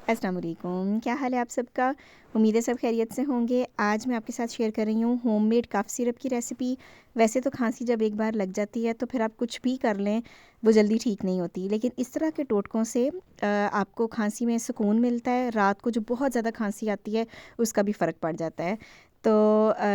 अस्सलाम वालेकुम, क्या हाल है आप सबका। उम्मीद है सब खैरियत से होंगे। आज मैं आपके साथ शेयर कर रही हूँ होममेड कफ सिरप की रेसिपी। वैसे तो खांसी जब एक बार लग जाती है तो फिर आप कुछ भी कर लें वो जल्दी ठीक नहीं होती, लेकिन इस तरह के टोटकों से आपको खांसी में सुकून मिलता है। रात को जो बहुत ज़्यादा खांसी आती है उसका भी फ़र्क पड़ जाता है। तो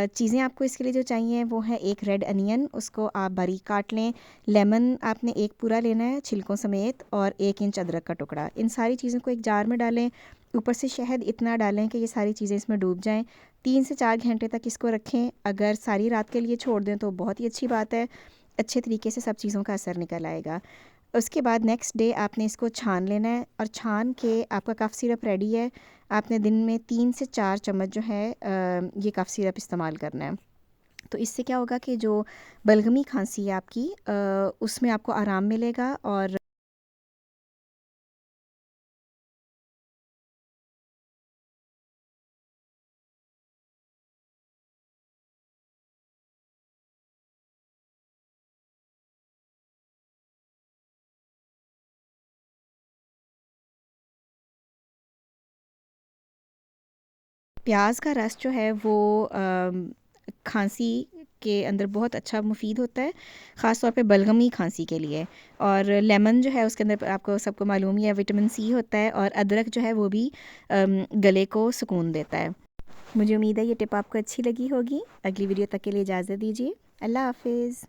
चीज़ें आपको इसके लिए जो चाहिए वो है एक रेड अनियन, उसको आप बारीक काट लें। लेमन आपने एक पूरा लेना है छिलकों समेत, और 1 इंच अदरक का टुकड़ा। इन सारी चीज़ों को एक जार में डालें। ऊपर से शहद इतना डालें कि ये सारी चीज़ें इसमें डूब जाएं। 3 से 4 घंटे तक इसको रखें। अगर सारी रात के लिए छोड़ दें तो बहुत ही अच्छी बात है, अच्छे तरीके से सब चीज़ों का असर निकल आएगा। उसके बाद नेक्स्ट डे आपने इसको छान लेना है, और छान के आपका कफ़ सिरप रेडी है। आपने दिन में 3 से 4 चम्मच जो है ये कफ़ सिरप इस्तेमाल करना है। तो इससे क्या होगा कि जो बलगमी खांसी है आपकी, उसमें आपको आराम मिलेगा। और प्याज का रस जो है वो खांसी के अंदर बहुत अच्छा मुफीद होता है, ख़ास तौर पे बलगमी खांसी के लिए। और लेमन जो है उसके अंदर आपको सबको मालूम ही है विटामिन सी होता है, और अदरक जो है वो भी गले को सुकून देता है। मुझे उम्मीद है ये टिप आपको अच्छी लगी होगी। अगली वीडियो तक के लिए इजाज़त दीजिए। अल्लाह हाफिज़।